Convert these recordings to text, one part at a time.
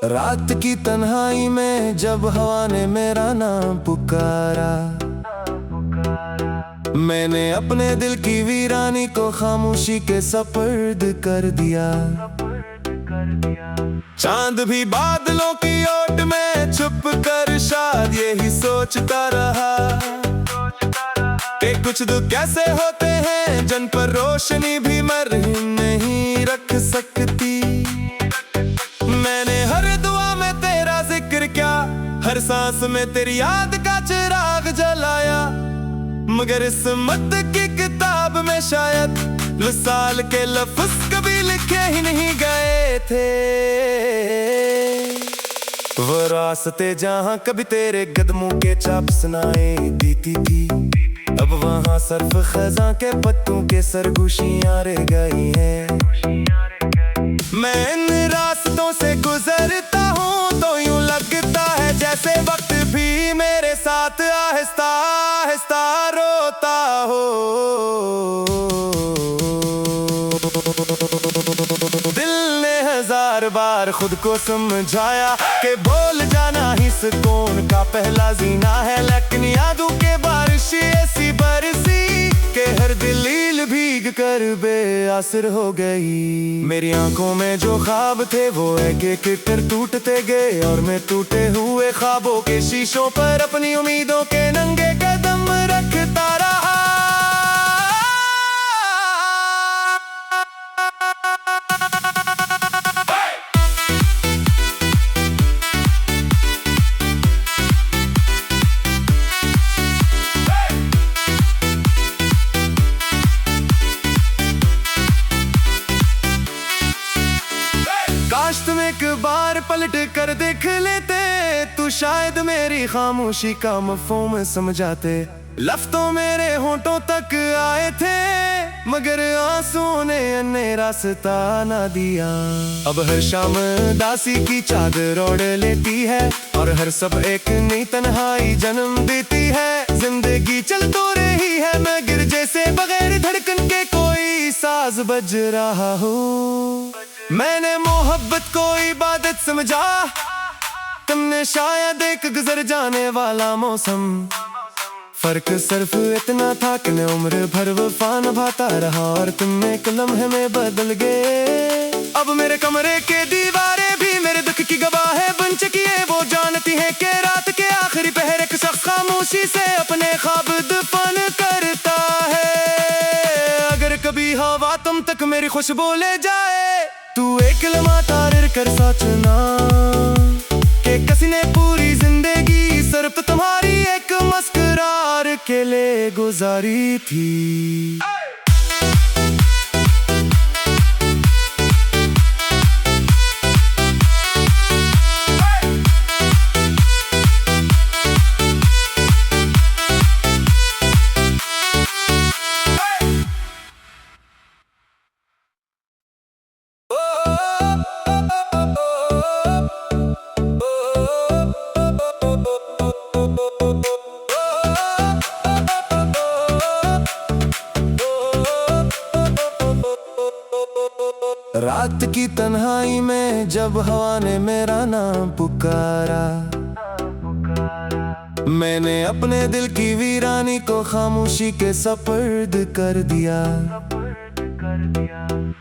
रात की तन्हाई में जब हवा ने मेरा नाम पुकारा, मैंने अपने दिल की वीरानी को खामोशी के सपर्द कर दिया। चांद भी बादलों की ओट में छुप कर शायद यही सोचता रहा कि कुछ दुख कैसे होते हैं जिन पर रोशनी भी मरहम नहीं रख सकती। मैंने हर दुआ में तेरा जिक्र किया, हर सांस में तेरी याद का चिराग जलाया, मगर इस मत की किताब में शायद विसाल के लफ्ज़ कभी लिखे ही नहीं गए थे। वो रास्ते जहाँ कभी तेरे कदमों के चाप सुनाई देती थी, अब वहाँ सर्फ खज़ां के पत्तों के सरगोशियाँ रह गई हैं। मैं इन रास्तों से गुजरता हूँ तो यूं लगता है जैसे वक्त भी मेरे साथ आहिस्ता आहिस्ता रोता हो। दिल ने हजार बार खुद को समझाया कि बोल जाना ही सुकून का पहला जीना है, लेकिन यादों के बारिश ऐसी बरसी कि हर दलील भीग कर बेअसर हो गई। मेरी आंखों में जो ख्वाब थे वो एक एक कर टूटते गए, और मैं टूटे हुए ख्वाबों के शीशों पर अपनी उम्मीदों के नंगे कदम रखता रहा। काश तुम एक बार पलट कर देख लेते, तू शायद मेरी खामोशी का मफ़हूम समझाते। लफ्ज़ तो मेरे होंठों तक आए थे, मगर आंसुओं ने अन्य रास्ता ना दिया। अब हर शाम दासी की चादर ओढ़ लेती है, और हर सब एक नई तन्हाई जन्म देती है। जिंदगी चल तो रही है मगर जैसे बगैर धड़कन के कोई साज बज रहा हो। मैंने मोहब्बत को इबादत समझा, तुमने शायद एक गुजर जाने वाला मौसम। फर्क सिर्फ इतना था कि मैं उम्र भर वफा निभाता रहा, और तुम एक लम्हे में बदल गए। अब मेरे कमरे के दीवारें भी मेरे दुख की गवाह बन चुकी है। वो जानती है कि रात के आखिरी पहर एक शख्स खामोशी से अपने ख्वाब दफन करता है। अगर कभी हवा तुम तक मेरी खुशबू ले जाए, तू एक लम्हा तारीर कर सोचना कि किसी ने पूरी जिंदगी सिर्फ तुम्हारी एक मुस्कुराहट के लिए गुजारी थी। रात की तन्हाई में जब हवा ने मेरा नाम पुकारा, मैंने अपने दिल की वीरानी को खामोशी के सपर्द कर दिया।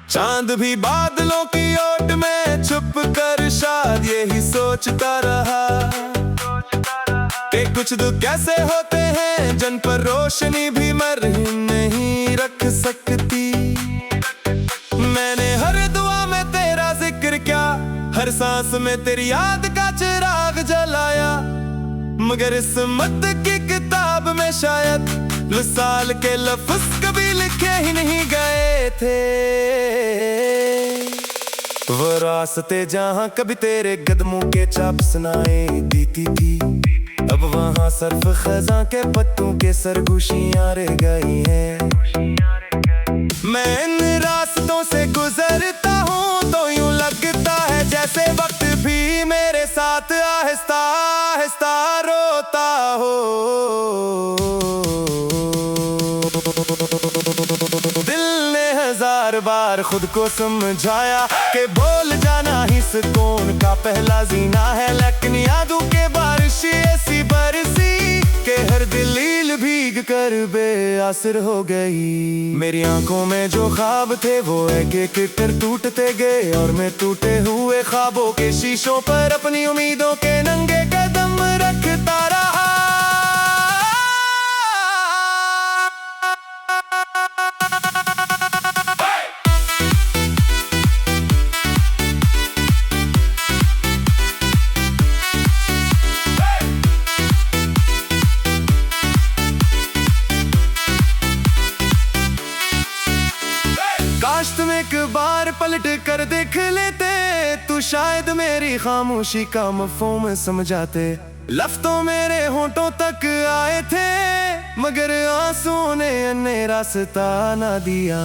चांद भी बादलों की ओट में छुप कर शायद यही सोचता रहा कि कुछ दुख कैसे होते हैं जिन पर रोशनी भी मरहम नहीं रख सकती। मैंने हर दुआ में तेरा जिक्र किया, हर सांस में तेरी याद का चिराग जलाया, मगर इस मत की किताब में शायद विसाल के लफ्ज़ कभी लिखे ही नहीं गए थे। वो रास्ते जहाँ कभी तेरे कदमों के चाप सुनाई देती थी, अब वहाँ सर्फ खज़ां के पत्तों के सरगोशियाँ रह गई हैं। मैं इन रास्तों से गुजरता हूँ तो यूं लगता है जैसे वक्त भी मेरे साथ आहिस्ता आहिस्ता रोता हो। दिल ने 1000 बार खुद को समझाया कि बोल जाना ही सुकून का पहला जीना है, लेकिन यादों के बारिश ऐसी बरसी कि हर दलील भीग कर बेअसर हो गई। मेरी आंखों में जो ख्वाब थे वो एक एक कर टूटते गए, और मैं टूटे हुए ख्वाबों के शीशों पर अपनी उम्मीदों के नंगे कदम रखता रहा। काश तुम एक बार पलट कर देख लेते, तू शायद मेरी खामोशी का मफ़हूम समझाते। लफ्ज़ तो मेरे होंठों तक आए थे, मगर आंसुओं ने अन्य रास्ता ना दिया।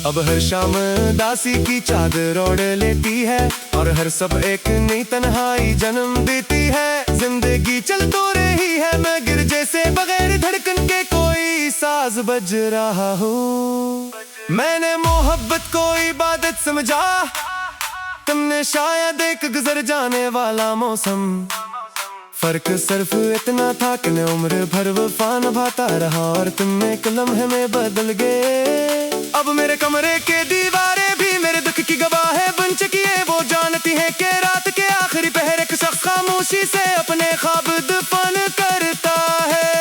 अब हर शाम दासी की चादर ओढ़ लेती है, और हर सब एक नई तन्हाई जन्म देती है। जिंदगी चल तो रही है मगर जैसे बगैर धड़कन के कोई साज बज रहा हो। मैंने मोहब्बत को इबादत समझा, तुमने शायद एक गुजर जाने वाला मौसम। फर्क सिर्फ इतना था कि मैं उम्र भर वफा निभाता रहा, और तुम एक लम्हे में बदल गए। अब मेरे कमरे के दीवारें भी मेरे दुख की गवाह बन चुकी है। वो जानती है कि रात के आखिरी पहर एक शख्स खामोशी से अपने ख्वाब दफन करता है।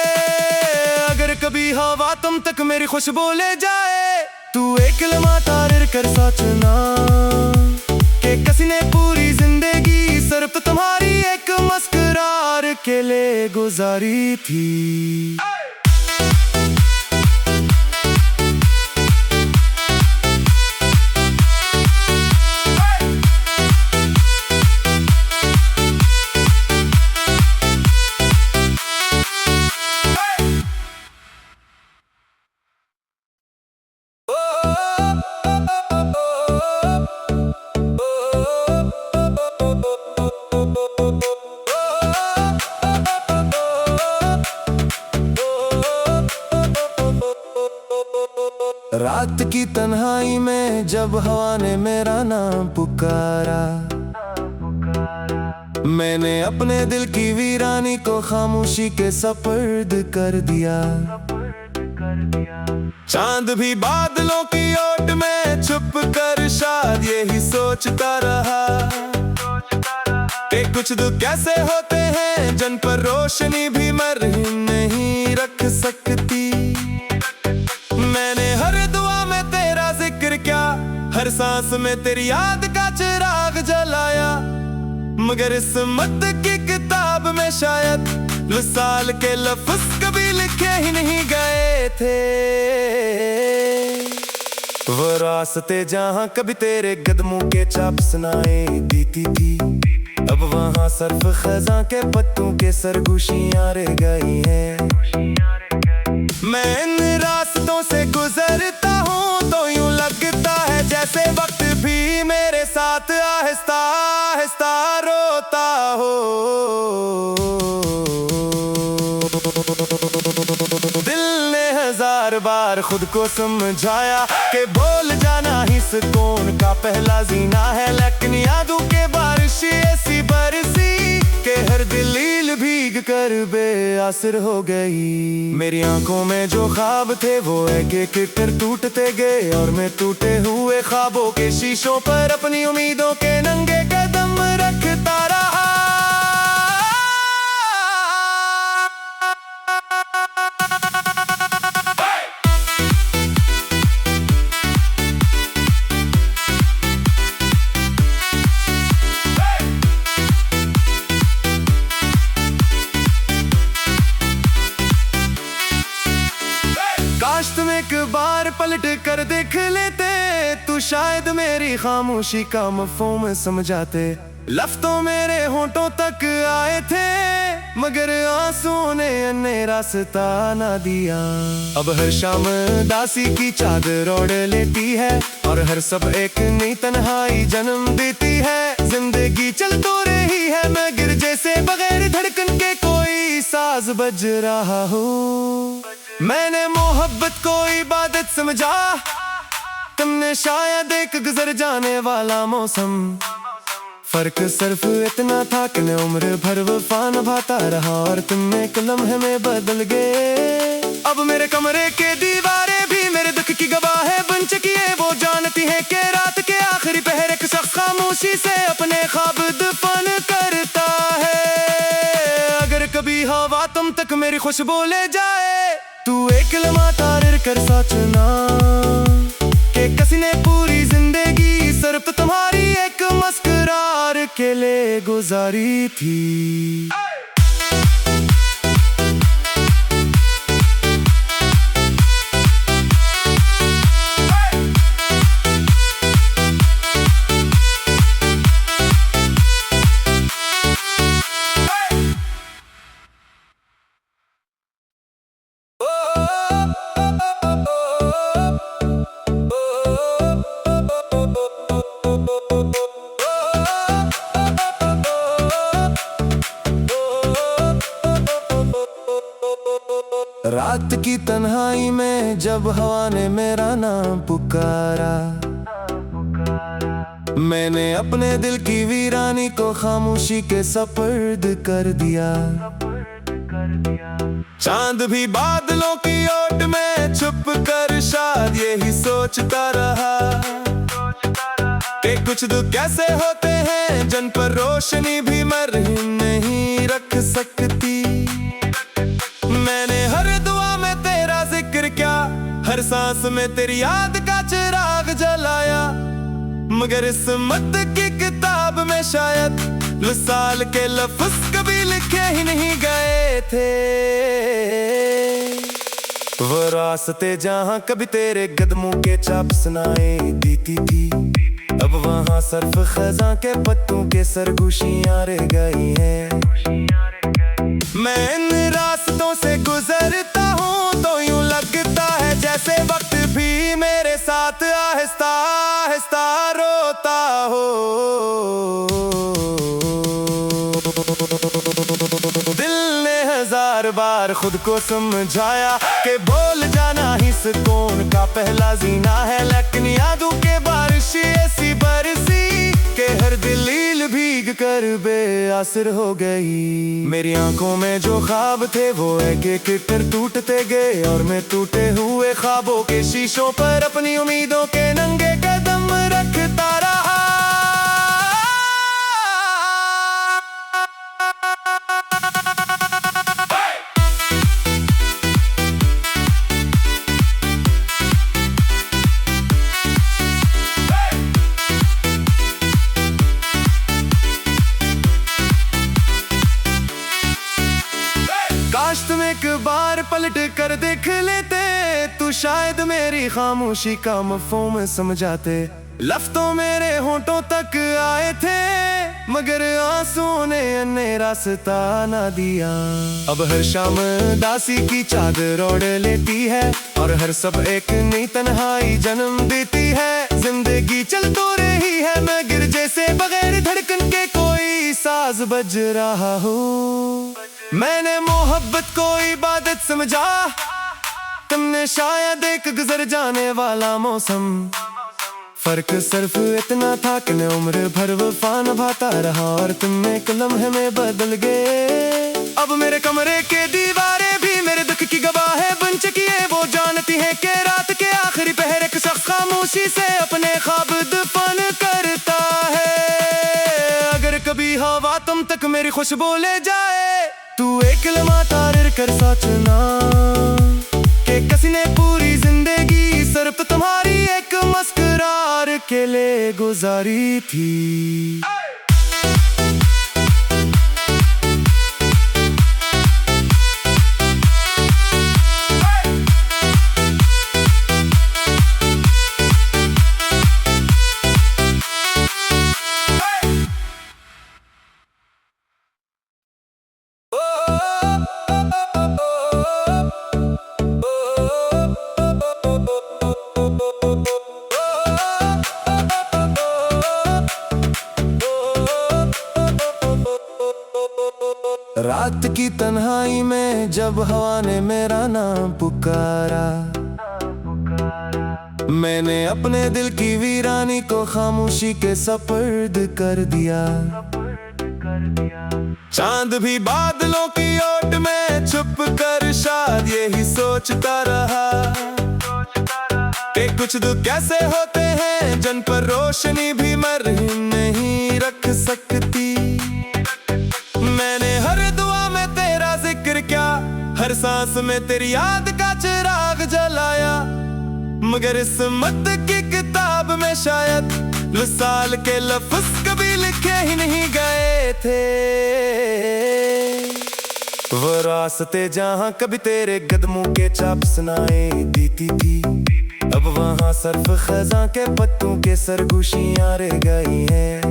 अगर कभी हवा तुम तक मेरी खुशबू ले जाए, तू एक लम्हा तारीर कर सोचना कि किसी ने पूरी जिंदगी सिर्फ तुम्हारी एक मुस्कुराहट के लिए गुजारी थी। रात की तन्हाई में जब हवा ने मेरा नाम पुकारा, मैंने अपने दिल की वीरानी को खामोशी के सपर्द कर दिया। चांद भी बादलों की ओट में छुप कर शायद यही सोचता रहा कि कुछ दुख कैसे होते हैं जिन पर रोशनी भी मरहम नहीं रख सकती। मैंने हर दुआ में तेरा जिक्र किया, हर सांस में तेरी याद का चिराग जलाया, मगर इस मत की किताब में शायद विसाल के लफ्ज़ कभी लिखे ही नहीं गए थे। वो रास्ते जहाँ कभी तेरे कदमों के छाप सुनाई देती थी, अब वहाँ सिर्फ खज़ां के पत्तों के सरगोशियाँ रह गई हैं। मैं इन रास्तों से गुजरता हूँ तो यूं लगता है जैसे वक्त भी मेरे साथ आहिस्ता आहिस्ता रोता हो। दिल ने 1000 बार खुद को समझाया कि बोल जाना ही सुकून का पहला जीना है, लेकिन यादों के बारिश ऐसी बरसी कि हर दलील भीग कर बेअसर हो गई। मेरी आंखों में जो ख्वाब थे वो एक एक कर टूटते गए, और मैं टूटे हुए ख्वाबों के शीशों पर अपनी उम्मीदों के नंगे कदम रखता रहा। काश तुम एक बार पलट कर देख लेते, तू शायद मेरी खामोशी का मफ़हूम समझाते। लफ्ज़ तो मेरे होंठों तक आए थे, मगर आंसुओं ने अन्य रास्ता ना दिया। अब हर शाम दासी की चादर ओढ़ लेती है, और हर सब एक नई तन्हाई जन्म देती है। जिंदगी चल तो रही है मगर जैसे बगैर धड़कन के कोई साज बज रहा हो। मैंने मोहब्बत को इबादत समझा, तुमने शायद एक गुजर जाने वाला मौसम। फर्क सिर्फ इतना था कि मैं उम्र भर वफा निभाता रहा और तुम एक लम्हे में बदल गए। अब मेरे कमरे के दीवारें भी मेरे दुख की गवाह है बन चुकी है। वो जानती है कि रात के आखिरी पहर एक शख्स खामोशी से अपने ख्वाब दफन करता है। अगर कभी हवा तुम तक मेरी खुशबू ले जाए, तू एक लम्हा तारीर कर सोचना कि किसी ने पूरी जिंदगी सिर्फ तुम्हारी एक मुस्कुरार के लिए गुजारी थी। रात की तन्हाई में जब हवा ने मेरा नाम पुकारा, मैंने अपने दिल की वीरानी को खामोशी के सपर्द कर दिया। चांद भी बादलों की ओट में छुप कर शायद यही सोचता रहा कि कुछ दुख कैसे होते हैं जिन पर रोशनी भी मरहम नहीं रख सकती। मैंने हर दुआ में तेरा जिक्र किया, हर सांस में तेरी याद का चिराग जलाया, मगर इस मत की किताब में शायद विसाल के लफ्ज़ कभी लिखे ही नहीं गए थे। वो रास्ते जहाँ कभी तेरे कदमों के छाप सुनाई देती थी, अब वहाँ सिर्फ खज़ां के पत्तों के सरगोशियाँ रह गई हैं। मैं इन रास्तों से गुजरता हूँ तो यूं लगता है जैसे वक्त भी मेरे साथ आहिस्ता आहिस्ता रोता हो। दिल ने हजार बार खुद को समझाया कि बोल जाना ही सुकून का पहला जीना है, लेकिन यादों के बारिश ऐसी बरसी कि हर दिल भीग कर बेअसर हो गई। मेरी आंखों में जो ख्वाब थे वो एक एक कर टूटते गए और मैं टूटे हुए ख्वाबों के शीशों पर अपनी उम्मीदों के नंगे कदम रखता रहा। काश तुम एक बार पलट कर देख लेते, तू शायद मेरी खामोशी का मफ़हूम समझाते। लफ्ज़ों मेरे होंठों तक आए थे मगर आंसुओं ने अन्य रास्ता ना दिया। अब हर शाम दासी की चादर ओढ़ लेती है और हर सब एक नई तन्हाई जन्म देती है। जिंदगी चल तो रही है मगर जैसे बगैर धड़कन के कोई साज बज रहा हो। मैंने मोहब्बत को इबादत समझा, तुमने शायद एक गुजर जाने वाला मौसम। फर्क सिर्फ इतना था कि मैं उम्र भर वफा निभाता रहा और तुम एक लम्हे में बदल गए। अब मेरे कमरे के दीवारें भी मेरे दुख की गवाह है बन चुकी है। वो जानती है कि रात के आखिरी पहर एक शख्स खामोशी से अपने ख्वाब दफन करता है। अगर कभी हवा तुम तक मेरी खुशबू ले जाए, तू एक लम्हा तारीर कर सोचना कि किसी ने पूरी जिंदगी सिर्फ तुम्हारी एक मुस्कुरार के लिए गुजारी थी। रात की तन्हाई में जब हवा ने मेरा नाम पुकारा, मैंने अपने दिल की वीरानी को खामोशी के सपर्द कर दिया। चांद भी बादलों की ओट में छुप कर शायद यही सोचता रहा कि कुछ दुख कैसे होते हैं जिन पर रोशनी भी मरहम नहीं रख सकती। मैंने हर दुआ में तेरा जिक्र किया, हर सांस में तेरी याद का चिराग जलाया, मगर इस मत की किताब में शायद विसाल के लफ्ज़ कभी लिखे ही नहीं गए थे। वो रास्ते जहाँ कभी तेरे कदमों के चाप सुनाई देती थी, अब वहाँ सर्फ खज़ां के पत्तों के सरगोशियाँ रह गई हैं।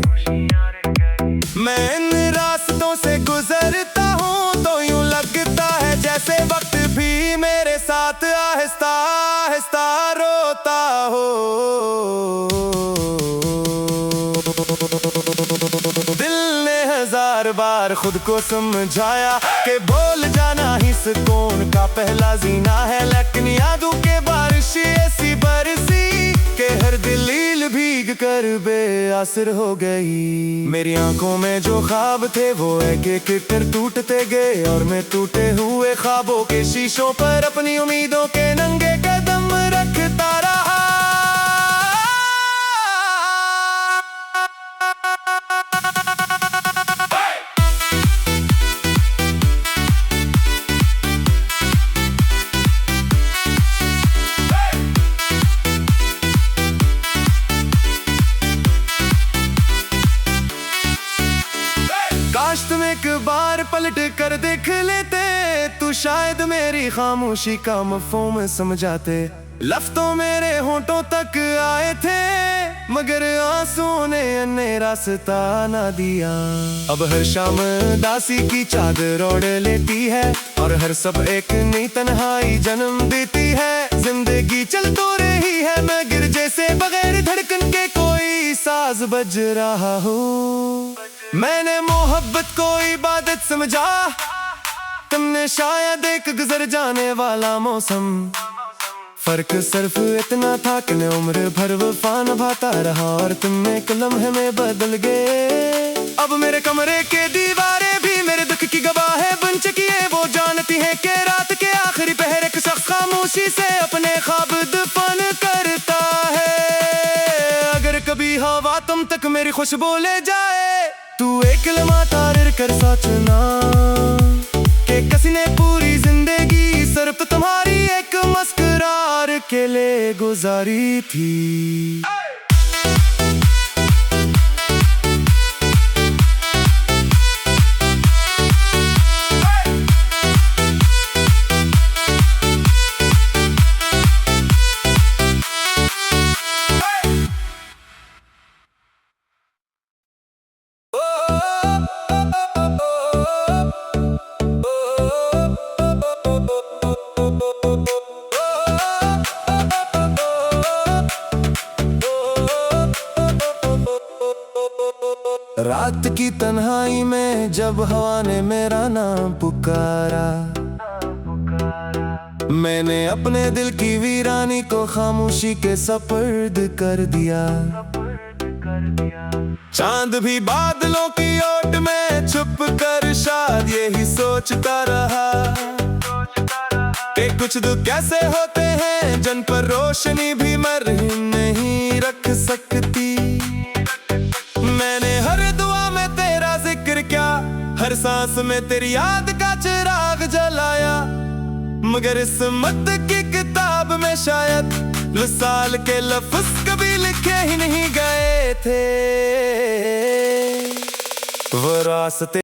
मैं इन रास्तों से गुजरता हूँ तो यूं लगता है जैसे वक्त भी मेरे साथ आहिस्ता आहिस्ता रोता हो। दिल ने हजार बार खुद को समझाया कि बोल जाना ही सुकून का पहला जीना है, लेकिन यादों के बारिश ऐसी बरसी कि हर दलील भीग कर बेअसर हो गई। मेरी आंखों में जो ख्वाब थे वो एक एक कर टूटते गए, और मैं टूटे हुए ख्वाबों के शीशों पर अपनी उम्मीदों के नंगे कदम रखता रहा। काश तुम एक बार पलट कर देख लेते, तू शायद मेरी खामोशी का मफ़हूम समझाते। लफ्ज़ तो मेरे होंठों तक आए थे, मगर आंसुओं ने अन्य रास्ता ना दिया। अब हर शाम दासी की चादर ओढ़ लेती है, और हर सब एक नई तन्हाई जन्म देती है। जिंदगी चल तो रही है मगर जैसे बगैर धड़कन के कोई साज बज रहा हो। मैंने मोहब्बत को इबादत समझा, तुमने शायद एक गुजर जाने वाला मौसम। फर्क सिर्फ इतना था कि मैं उम्र भर वफा निभाता रहा, और तुम एक लम्हे में बदल गए। अब मेरे कमरे के दीवारें भी मेरे दुख की गवाह बन चुकी है। वो जानती है कि रात के आखिरी पहर एक शख्स खामोशी से अपने ख्वाब दफन करता है। अगर कभी हवा तुम तक मेरी खुशबू ले जाए, तू एक लम्हा तारीर कर सोचना कि किसी ने पूरी जिंदगी सिर्फ तुम्हारी एक मुस्कुराहट के लिए गुजारी थी। रात की तन्हाई में जब हवा ने मेरा नाम पुकारा, मैंने अपने दिल की वीरानी को खामोशी के सपर्द कर दिया। चांद भी बादलों की ओट में छुप कर शायद यही सोचता रहा कि कुछ दुख कैसे होते हैं जिन पर रोशनी भी मरहम नहीं रख सकती। मैंने हर दुआ में तेरा जिक्र किया, हर सांस में तेरी याद का चिराग जलाया, मगर इस मत की किताब में शायद विसाल के लफ्ज़ कभी लिखे ही नहीं गए थे। वो रास्ते